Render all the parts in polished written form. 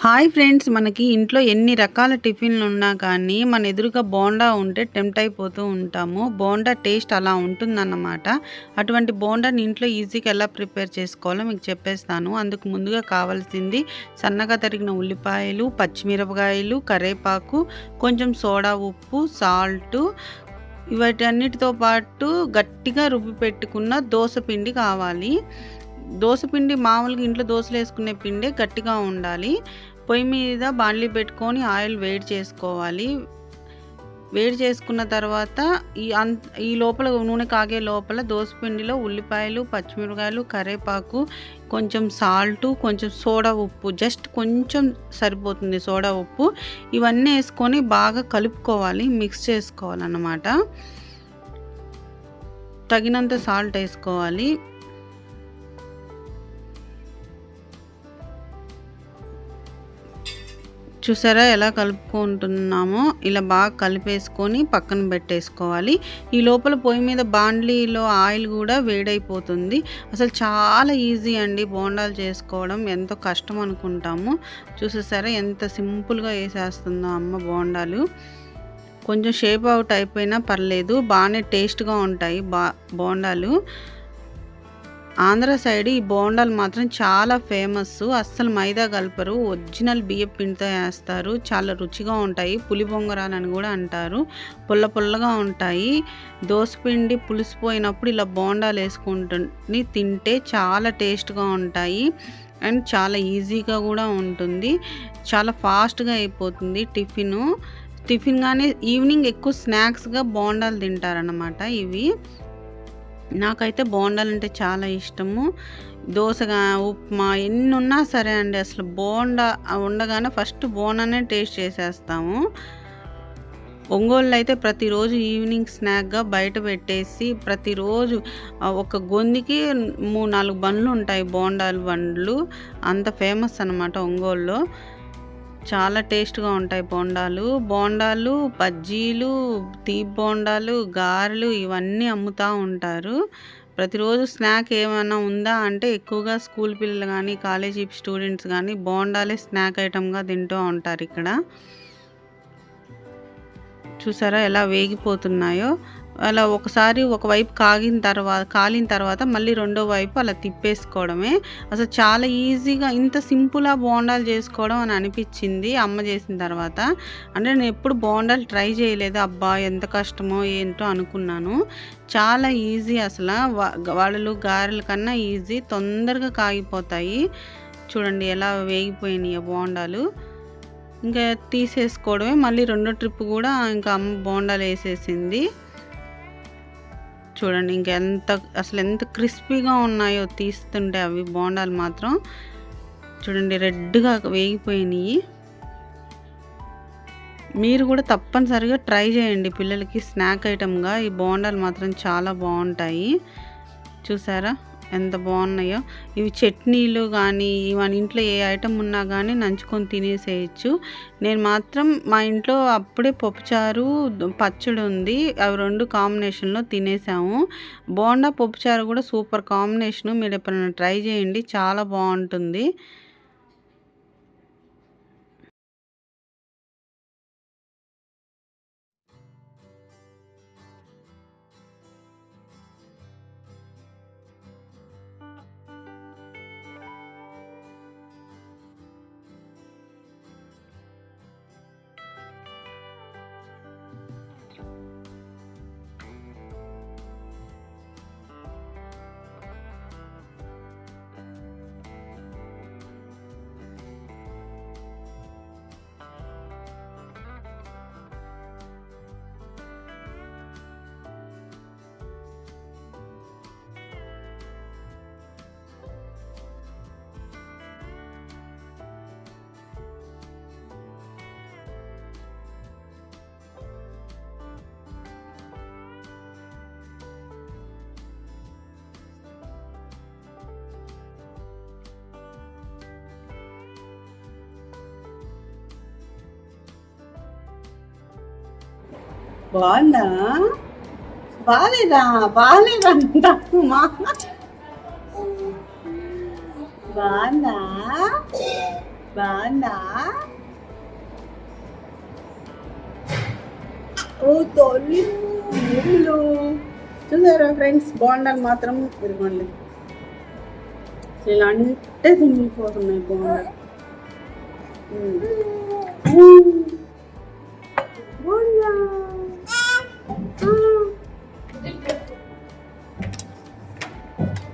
Hi friends, మనకి ఇంట్లో ఎన్ని రకాల టిఫిన్లు ఉన్నా కానీ మన ఎదురుగా బోండా ఉంటే టెంప్ట్ అయిపోతూ ఉంటాము. బోండా టేస్ట్ అలా ఉంటుందన్నమాట. అటువంటి బోండాని ఇంట్లో ఈజీగా ఎలా ప్రిపేర్ చేసుకోవాలో మీకు చెప్పేస్తాను. అందుకు ముందుగా కావాల్సింది సన్నగా తరిగిన ఉల్లిపాయలు, పచ్చిమిరపకాయలు, కరివేపాకు, కొంచెం సోడా ఉప్పు, సాల్టు, వీటన్నిటితో పాటు గట్టిగా రుబ్బి పెట్టుకున్న దోస పిండి కావాలి. దోస పిండి మామూలుగా ఇంట్లో దోసలు వేసుకునే పిండే, గట్టిగా ఉండాలి. పొయ్యి మీద బాండ్లీ పెట్టుకొని ఆయిల్ వేడి చేసుకోవాలి. వేడి చేసుకున్న తర్వాత ఈ లోపల నూనె కాగే లోపల దోస పిండిలో ఉల్లిపాయలు, పచ్చిమిరపకాయలు, కరివేపాకు, కొంచెం సాల్టు, కొంచెం సోడా ఉప్పు, జస్ట్ కొంచెం సరిపోతుంది సోడా ఉప్పు, ఇవన్నీ వేసుకొని బాగా కలుపుకోవాలి, మిక్స్ చేసుకోవాలన్నమాట. తగినంత సాల్ట్ వేసుకోవాలి. చూసారా ఎలా కలుపుకుంటున్నామో, ఇలా బాగా కలిపేసుకొని పక్కన పెట్టేసుకోవాలి. ఈ లోపల పొయ్యి మీద బాండ్లీలో ఆయిల్ కూడా వేడైపోతుంది. అసలు చాలా ఈజీ అండి బోండాలు చేసుకోవడం, ఎంతో కష్టం అనుకుంటాము. చూసేసారా ఎంత సింపుల్గా వేసేస్తుందో అమ్మ బోండాలు. కొంచెం షేప్ అవుట్ అయిపోయినా పర్లేదు, బాగానే టేస్ట్గా ఉంటాయి బోండాలు. ఆంధ్ర సైడ్ ఈ బోండాలు మాత్రం చాలా ఫేమస్. అస్సలు మైదా కలపరు, ఒరిజినల్ బియ్యం పిండితో వేస్తారు. చాలా రుచిగా ఉంటాయి. పులి బొంగరాలు అని కూడా అంటారు. పుల్ల పుల్లగా ఉంటాయి. దోసపిండి పులిసిపోయినప్పుడు ఇలా బోండాలు వేసుకుంటుని తింటే చాలా టేస్ట్గా ఉంటాయి. అండ్ చాలా ఈజీగా కూడా ఉంటుంది. చాలా ఫాస్ట్గా అయిపోతుంది టిఫిన్ కానీ ఈవినింగ్ ఎక్కువ స్నాక్స్గా బోండాలు తింటారన్నమాట. ఇవి నాకైతే బోండాలు అంటే చాలా ఇష్టము. దోసగా, ఉప్మా ఎన్ని ఉన్నా సరే అండి, అసలు బోండా ఉండగానే ఫస్ట్ బోండానే టేస్ట్ చేసేస్తాము. ఒంగోలు అయితే ప్రతిరోజు ఈవినింగ్ స్నాక్గా బయట పెట్టేసి ప్రతిరోజు ఒక గొంతుకి 3-4 బండ్లు ఉంటాయి, బోండాలు బండ్లు. అంత ఫేమస్ అన్నమాట ఒంగోలులో. చాలా టేస్ట్గా ఉంటాయి బోండాలు, బజ్జీలు, తీపి బోండాలు, గారెలు ఇవన్నీ అమ్ముతూ ఉంటారు. ప్రతిరోజు స్నాక్ ఏమైనా ఉందా అంటే ఎక్కువగా స్కూల్ పిల్లలు కానీ, కాలేజీ స్టూడెంట్స్ కానీ బోండాలే స్నాక్ ఐటమ్గా తింటూ ఉంటారు ఇక్కడ. చూసారా ఎలా వేగిపోతున్నాయో. అలా ఒకసారి ఒకవైపు కాలిన తర్వాత మళ్ళీ రెండో వైపు అలా తిప్పేసుకోవడమే. అసలు చాలా ఈజీగా, ఇంత సింపుల్గా బోండాలు చేసుకోవడం అని అనిపించింది అమ్మ చేసిన తర్వాత. అంటే నేను ఎప్పుడు బోండాలు ట్రై చేయలేదు, అబ్బా ఎంత కష్టమో ఏంటో అనుకున్నాను. చాలా ఈజీ అసలు. వడలు, గారెల కన్నా ఈజీ, తొందరగా కాగిపోతాయి. చూడండి ఎలా వేగిపోయినాయి బోండాలు. ఇంకా తీసేసుకోవడమే. మళ్ళీ రెండో ట్రిప్ కూడా ఇంకా అమ్మ బోండాలు వేసేసింది. చూడండి అసలు ఎంత క్రిస్పీగా ఉన్నాయో తీస్తుంటే అవి బోండాలు మాత్రం. చూడండి రెడ్గా వేగిపోయినాయి. మీరు కూడా తప్పనిసరిగా ట్రై చేయండి పిల్లలకి స్నాక్ ఐటమ్గా. ఈ బోండాలు మాత్రం చాలా బాగుంటాయి. చూసారా ఎంత బాగున్నాయో. ఇవి చట్నీలు కానీ, మన ఇంట్లో ఏ ఐటమ్ ఉన్నా కానీ నంచుకొని తినేసేయచ్చు. నేను మాత్రం మా ఇంట్లో అప్పుడే పప్పుచారు, పచ్చడి ఉంది, అవి 2 కాంబినేషన్లో తినేసాము. బోండా పప్పుచారు కూడా సూపర్ కాంబినేషను. మీరు ఎప్పుడైనా ట్రై చేయండి, చాలా బాగుంటుంది. బాగుందా? బాలేదా? బాలేదంటమ్మా. బాగుందా? బాగుందా? ఓ తొలి చూసారా ఫ్రెండ్స్, బోండాలు మాత్రం ఇదిగోండి ఇలా అంటే తినిగిపోతున్నాయి బోండాలు.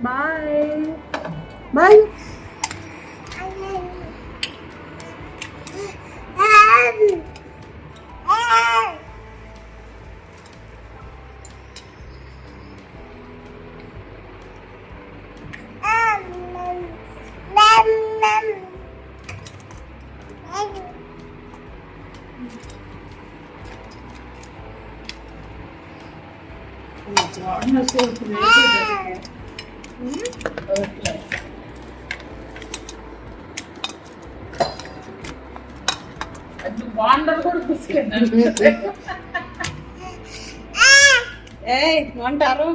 Bye bye. ఏమంటారు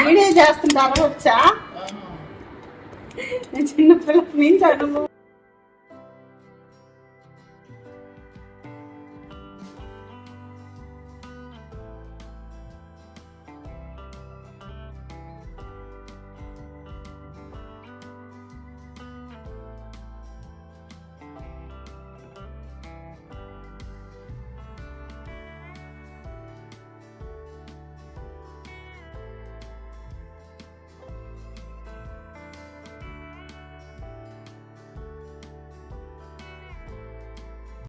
వీడియో చేస్తుంటారా? వచ్చా చిన్నపిల్లల నుంచి అనుభవం